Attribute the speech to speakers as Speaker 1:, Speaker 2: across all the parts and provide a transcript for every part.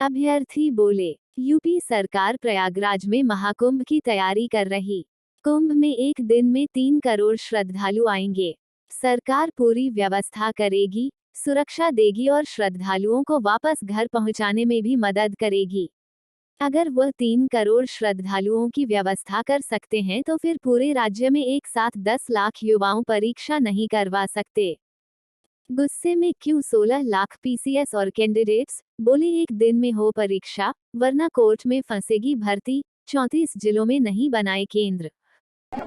Speaker 1: अभ्यर्थी बोले, यूपी सरकार प्रयागराज में महाकुंभ की तैयारी कर रही। कुंभ में एक दिन में 3 करोड़ श्रद्धालु आएंगे। सरकार पूरी व्यवस्था करेगी, सुरक्षा देगी और श्रद्धालुओं को वापस घर पहुंचाने में भी मदद करेगी। अगर वह 3 करोड़ श्रद्धालुओं की व्यवस्था कर सकते हैं तो फिर पूरे राज्य में एक साथ 10 लाख युवाओं परीक्षा नहीं करवा सकते। गुस्से में क्यों 16 लाख पीसीएस और कैंडिडेट्स, बोले एक दिन में हो परीक्षा, वरना कोर्ट में फंसेगी भर्ती। 34 जिलों में नहीं बनाए केंद्र।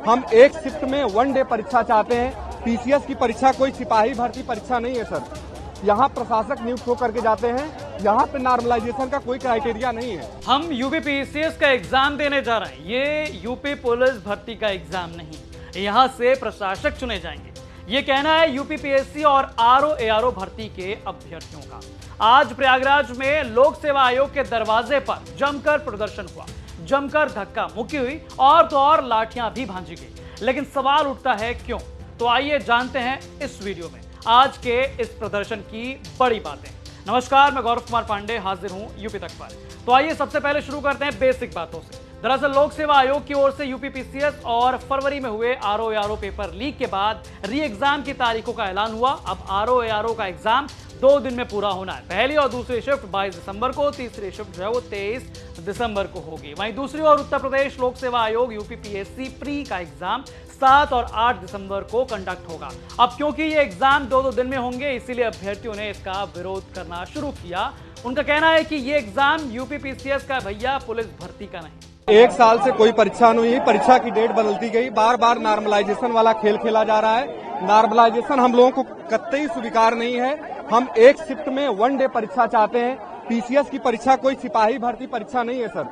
Speaker 2: हम एक शिफ्ट में 1 डे परीक्षा चाहते हैं। पीसीएस की परीक्षा कोई सिपाही भर्ती परीक्षा नहीं है सर। यहाँ प्रशासक नियुक्त होकर के जाते हैं। यहाँ पे नॉर्मलाइजेशन का कोई क्राइटेरिया नहीं है।
Speaker 3: हम यूपी पीसीएस का एग्जाम देने जा रहे हैं। ये यूपी पुलिस भर्ती का एग्जाम नहीं। यहाँ से प्रशासक चुने जाएंगे, ये कहना है यूपी पीएससी और आरओ भर्ती के अभ्यर्थियों का। आज प्रयागराज में लोक सेवा आयोग के दरवाजे पर जमकर प्रदर्शन हुआ, जमकर धक्का मुक्की हुई और तो और लाठियां भी भांजी गई। लेकिन सवाल उठता है क्यों? तो आइए जानते हैं इस वीडियो में आज के इस प्रदर्शन की बड़ी बातें। नमस्कार, मैं गौरव कुमार पांडे हाजिर हूं यूपी तक पर। तो आइए सबसे पहले शुरू करते हैं बेसिक बातों से। दरअसल लोक सेवा आयोग की ओर से यूपी पीसीएस और फरवरी में हुए आरओ पेपर लीक के बाद री एग्जाम की तारीखों का ऐलान हुआ। अब आरओ का एग्जाम 2 दिन में पूरा होना है। पहली और दूसरी शिफ्ट 22 दिसंबर को, तीसरी शिफ्ट जो है वो 23 दिसंबर को होगी। वहीं दूसरी ओर उत्तर प्रदेश लोक सेवा आयोग यूपी पीएससी प्री का एग्जाम 7 और 8 दिसंबर को कंडक्ट होगा। अब क्योंकि ये एग्जाम 2 दिन में होंगे, इसीलिए अभ्यर्थियों ने इसका विरोध करना शुरू किया। उनका कहना है कि ये एग्जाम यूपी पीसीएस का भैया, पुलिस भर्ती का नहीं।
Speaker 2: 1 साल से कोई परीक्षा नहीं हुई। परीक्षा की डेट बदलती गई। बार बार नॉर्मलाइजेशन वाला खेल खेला जा रहा है। नॉर्मलाइजेशन हम लोगों को कतई स्वीकार नहीं है। हम एक शिफ्ट में 1 डे परीक्षा चाहते हैं। पीसीएस की परीक्षा कोई सिपाही भर्ती परीक्षा नहीं है सर।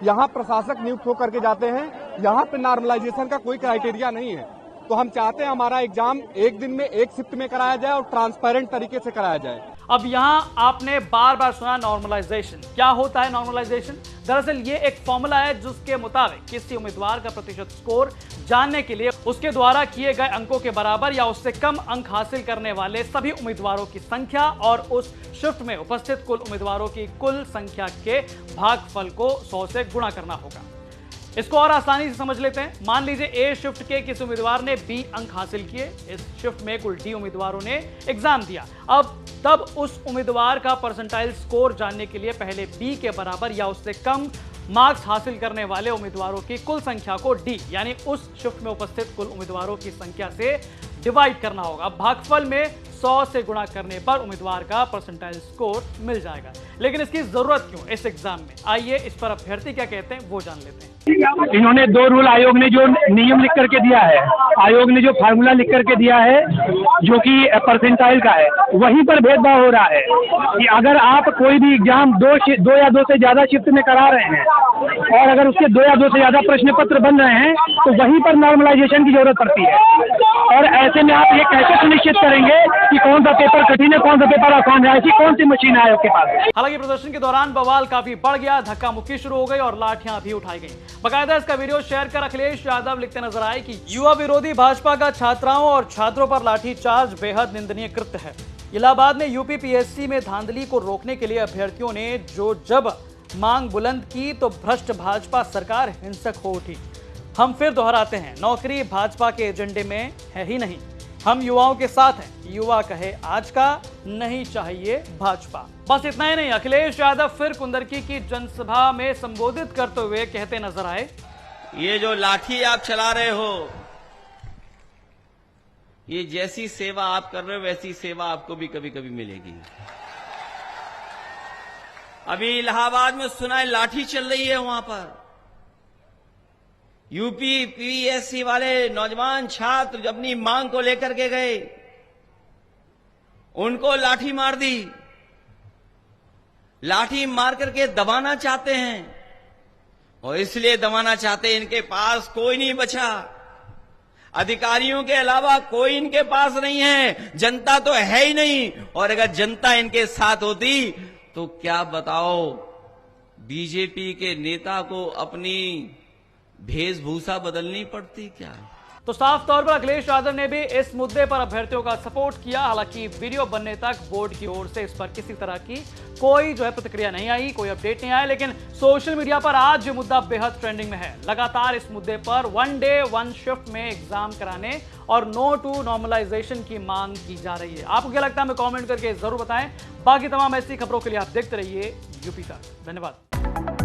Speaker 2: यहाँ प्रशासक नियुक्त होकर के जाते हैं। यहाँ पे नॉर्मलाइजेशन का कोई क्राइटेरिया नहीं है। तो हम चाहते हैं हमारा एग्जाम एक दिन में एक शिफ्ट में कराया जाए और ट्रांसपेरेंट तरीके से कराया जाए।
Speaker 3: अब यहां आपने बार बार सुना नॉर्मलाइजेशन। क्या होता है नॉर्मलाइजेशन? दरअसल ये एक फॉर्मूला है जिसके मुताबिक किसी उम्मीदवार का प्रतिशत स्कोर जानने के लिए उसके द्वारा किए गए अंकों के बराबर या उससे कम अंक हासिल करने वाले सभी उम्मीदवारों की संख्या और उस शिफ्ट में उपस्थित कुल उम्मीदवारों की कुल संख्या के भागफल को 100 से गुणा करना होगा। इसको और आसानी से समझ लेते हैं। मान लीजिए ए शिफ्ट के किसी उम्मीदवार ने बी अंक हासिल किए। इस शिफ्ट में कुल डी उम्मीदवारों ने एग्जाम दिया। अब तब उस उम्मीदवार का परसेंटाइल स्कोर जानने के लिए पहले बी के बराबर या उससे कम मार्क्स हासिल करने वाले उम्मीदवारों की कुल संख्या को डी यानी उस शिफ्ट में उपस्थित कुल उम्मीदवारों की संख्या से डिवाइड करना होगा। अब भागफल में 100 से गुणा करने पर उम्मीदवार का परसेंटाइल स्कोर मिल जाएगा। लेकिन इसकी जरूरत क्यों इस एग्जाम में? आइए इस पर अभ्यर्थी क्या कहते हैं वो जान लेते हैं।
Speaker 4: इन्होंने 2 रूल आयोग ने जो नियम लिख करके दिया है, आयोग ने जो फार्मूला लिख करके दिया है जो कि परसेंटाइल का है, वहीं पर भेदभाव हो रहा है कि अगर आप कोई भी एग्जाम 2 या 2 से ज्यादा शिफ्ट में करा रहे हैं और अगर उसके 2 या 2 से ज्यादा प्रश्न पत्र बन रहे हैं तो वहीं पर नॉर्मलाइजेशन की जरूरत पड़ती है। और ऐसे में आप ये कैसे सुनिश्चित करेंगे कि कौन सा पेपर कठिन है, कौन सा पेपर आसान है? ऐसी कौन सी मशीन है आयोग के पास?
Speaker 3: हालांकि प्रदर्शन के दौरान बवाल काफी बढ़ गया, धक्का मुक्की शुरू हो गई और लाठियां भी उठाई गई। बकायदा इसका वीडियो शेयर कर अखिलेश यादव लिखते नजर आए कि युवा विरोधी भाजपा का छात्राओं और छात्रों पर लाठीचार्ज बेहद निंदनीय कृत्य है। इलाहाबाद में यूपी पीएससी में धांधली को रोकने के लिए अभ्यर्थियों ने जब मांग बुलंद की तो भ्रष्ट भाजपा सरकार हिंसक हो उठी। हम फिर दोहराते हैं, नौकरी भाजपा के एजेंडे में है ही नहीं। हम युवाओं के साथ हैं। युवा कहे आज का, नहीं चाहिए भाजपा। बस इतना ही नहीं, अखिलेश यादव फिर कुंदरकी की जनसभा में संबोधित करते हुए कहते नजर आए,
Speaker 5: ये जो लाठी आप चला रहे हो, ये जैसी सेवा आप कर रहे हो वैसी सेवा आपको भी कभी कभी मिलेगी। अभी इलाहाबाद में सुना है लाठी चल रही है वहां पर। यूपी पीएससी वाले नौजवान छात्र अपनी मांग को लेकर के गए, उनको लाठी मार दी। लाठी मार करके दबाना चाहते हैं और इसलिए दबाना चाहते हैं, इनके पास कोई नहीं बचा। अधिकारियों के अलावा कोई इनके पास नहीं है। जनता तो है ही नहीं। और अगर जनता इनके साथ होती तो क्या बताओ, बीजेपी के नेता को अपनी वेशभूषा बदलनी पड़ती क्या?
Speaker 3: तो साफ तौर पर अखिलेश यादव ने भी इस मुद्दे पर अभ्यर्थियों का सपोर्ट किया। हालांकि वीडियो बनने तक बोर्ड की ओर से इस पर किसी तरह की कोई प्रतिक्रिया नहीं आई, कोई अपडेट नहीं आया। लेकिन सोशल मीडिया पर आज ये मुद्दा बेहद ट्रेंडिंग में है। लगातार इस मुद्दे पर 1 डे 1 शिफ्ट में एग्जाम कराने और नो टू नॉर्मलाइजेशन की मांग की जा रही है। आपको क्या लगता है, हमें कमेंट करके जरूर बताएं। बाकी तमाम ऐसी खबरों के लिए आप देखते रहिए यूपी तक। धन्यवाद।